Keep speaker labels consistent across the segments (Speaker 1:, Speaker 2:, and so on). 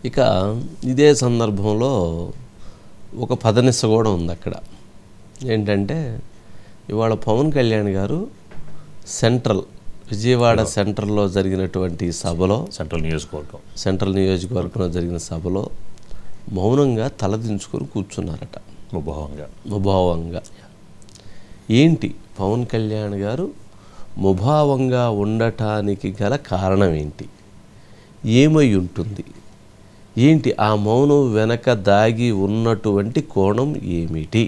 Speaker 1: ఇక ఇదే సందర్భంలో ఒక పదనిస కూడా ఉంది అక్కడ. ఏంటంటే ఇవాళ పవన్ కళ్యాణ్ గారు విజయవాడ సెంట్రల్లో జరిగినటువంటి సభలో, సెంట్రల్ నియోజకవర్గంలో జరిగిన సభలో మౌనంగా తలదించుకొని కూర్చున్నారట. ముభావంగా. ఏంటి పవన్ కళ్యాణ్ గారు ముభావంగా ఉండటానికి గల కారణం ఏంటి? ఏమై ఉంటుంది? ఏంటి ఆ మౌనం వెనక దాగి ఉన్నటువంటి కోణం ఏమిటి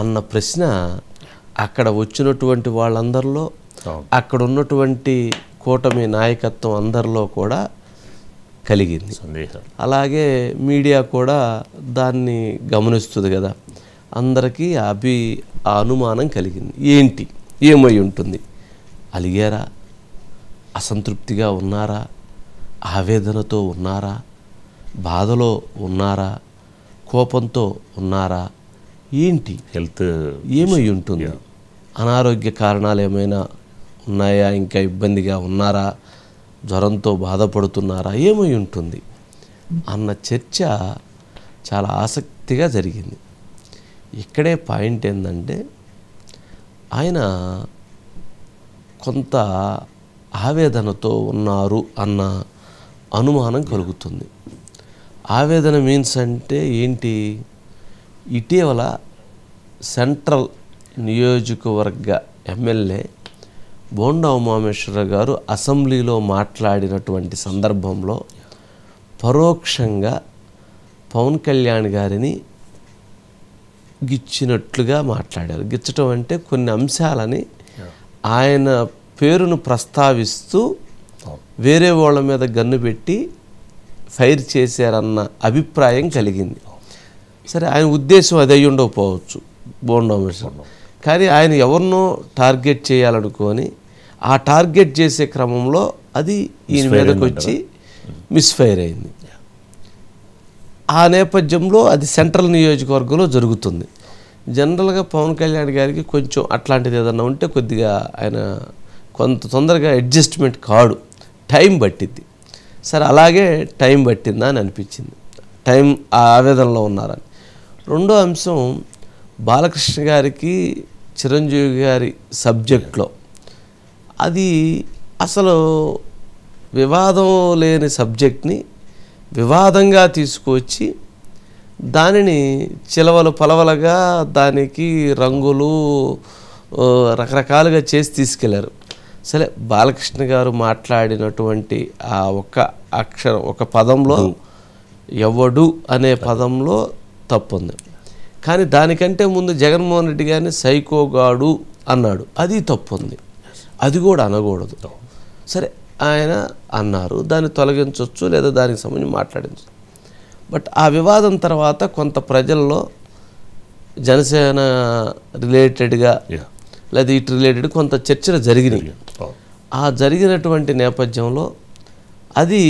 Speaker 1: అన్న ప్రశ్న అక్కడ వచ్చినటువంటి వాళ్ళందరిలో, అక్కడ ఉన్నటువంటి కూటమి నాయకత్వం అందరిలో కూడా కలిగింది. అలాగే మీడియా కూడా దాన్ని గమనిస్తుంది కదా, అందరికీ ఆ అనుమానం కలిగింది. ఏంటి, ఏమై ఉంటుంది? అలిగారా? అసంతృప్తిగా ఉన్నారా? ఆవేదనతో ఉన్నారా? బాధలో ఉన్నారా? కోపంతో ఉన్నారా? ఏంటి ఏమై ఉంటుంది? అనారోగ్య కారణాలు ఏమైనా ఉన్నాయా? ఇంకా ఇబ్బందిగా ఉన్నారా? జ్వరంతో బాధపడుతున్నారా? ఏమై ఉంటుంది అన్న చర్చ చాలా ఆసక్తిగా జరిగింది. ఇక్కడే పాయింట్ ఏంటంటే ఆయన కొంత ఆవేదనతో ఉన్నారు అన్న అనుమానం కలుగుతుంది. ఆవేదన మీన్స్ అంటే ఏంటి? ఇటీవల సెంట్రల్ నియోజకవర్గ ఎమ్మెల్యే బోండా ఉమామేశ్వరరావు గారు అసెంబ్లీలో మాట్లాడినటువంటి సందర్భంలో పరోక్షంగా పవన్ కళ్యాణ్ గారిని గిచ్చినట్లుగా మాట్లాడారు. గిచ్చటం అంటే కొన్ని అంశాలని ఆయన పేరును ప్రస్తావిస్తూ వేరే వాళ్ళ మీద గన్ను పెట్టి ఫైర్ చేశారన్న అభిప్రాయం కలిగింది. సరే, ఆయన ఉద్దేశం అది అయ్యి ఉండకపోవచ్చు బోండా ఉమామేశ్వరరావు, కానీ ఆయన ఎవరినో టార్గెట్ చేయాలనుకొని ఆ టార్గెట్ చేసే క్రమంలో అది ఈయన మీదకి వచ్చి మిస్ఫైర్ అయింది. ఆ నేపథ్యంలో అది సెంట్రల్ నియోజకవర్గంలో జరుగుతుంది. జనరల్గా పవన్ కళ్యాణ్ గారికి కొంచెం అట్లాంటిది ఏదన్నా ఉంటే కొద్దిగా ఆయన కొంత తొందరగా అడ్జస్ట్మెంట్ కాడు, టైం పట్టిద్ది. సరే, అలాగే టైం పట్టిందా అని అనిపించింది. టైం ఆ ఆవేదనలో ఉన్నారని. రెండో అంశం, బాలకృష్ణ గారికి చిరంజీవి గారి సబ్జెక్ట్లో అది అసలు వివాదం లేని సబ్జెక్ట్ని వివాదంగా తీసుకొచ్చి దానిని చిలవలు పలవలుగా దానికి రంగులు రకరకాలుగా చేసి తీసుకెళ్లారు. సరే, బాలకృష్ణ గారు మాట్లాడినటువంటి ఆ ఒక్క అక్షరం, ఒక పదంలో ఎవడు అనే పదంలో తప్పుంది. కానీ దానికంటే ముందు జగన్మోహన్ రెడ్డి గారిని సైకోగాడు అన్నాడు, అది తప్పుంది. అది కూడా అనకూడదు. సరే, ఆయన అన్నారు, దాన్ని తొలగించవచ్చు లేదా దానికి సంబంధించి మాట్లాడించవచ్చు. బట్ ఆ వివాదం తర్వాత కొంత ప్రజల్లో జనసేన రిలేటెడ్గా లేదా ఇటు రిలేటెడ్ కొంత చర్చలు జరిగినాయి. ఆ జరిగినటువంటి నేపథ్యంలో అది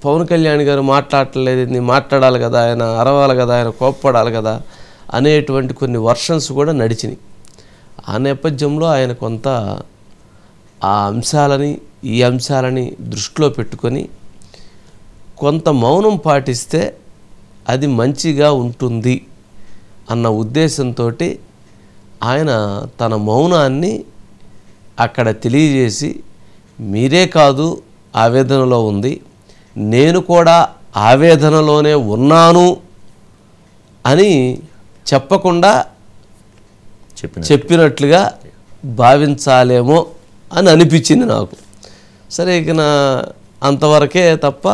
Speaker 1: పవన్ కళ్యాణ్ గారు మాట్లాడలేదు, మాట్లాడాలి కదా, ఆయన అరవాలి కదా, ఆయన కోప్పడాలి కదా అనేటువంటి కొన్ని వర్షన్స్ కూడా నడిచినాయి. ఆ నేపథ్యంలో ఆయన కొంత ఆ అంశాలని ఈ అంశాలని దృష్టిలో పెట్టుకొని కొంత మౌనం పాటిస్తే అది మంచిగా ఉంటుంది అన్న ఉద్దేశంతో ఆయన తన మౌనాన్ని అక్కడ తెలియజేసి, మీరే కాదు ఆవేదనలో ఉంది, నేను కూడా ఆవేదనలోనే ఉన్నాను అని చెప్పకుండా చెప్పినట్లుగా భావించాలేమో అని అనిపించింది నాకు. సరే, ఇక అంతవరకే తప్ప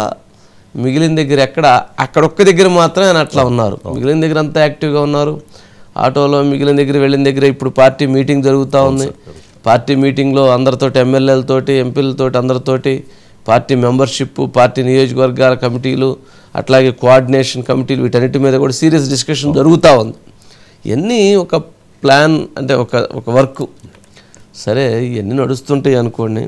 Speaker 1: మిగిలిన దగ్గర అక్కడొక్క దగ్గర మాత్రమే ఆయన అట్లా ఉన్నారు. మిగిలిన దగ్గర అంతా యాక్టివ్గా ఉన్నారు. ఆటోలో మిగిలిన దగ్గర వెళ్ళిన దగ్గర ఇప్పుడు పార్టీ మీటింగ్ జరుగుతూ ఉంది. పార్టీ మీటింగ్లో అందరితోటి, ఎమ్మెల్యేలతోటి, ఎంపీలతోటి, అందరితోటి పార్టీ మెంబర్షిప్, పార్టీ నియోజకవర్గాల కమిటీలు, అట్లాగే కోఆర్డినేషన్ కమిటీలు, వీటన్నిటి మీద కూడా సీరియస్ డిస్కషన్ జరుగుతూ ఉంది. ఇవన్నీ ఒక ప్లాన్, అంటే ఒక వర్క్. సరే, ఇవన్నీ నడుస్తుంటాయి అనుకోండి.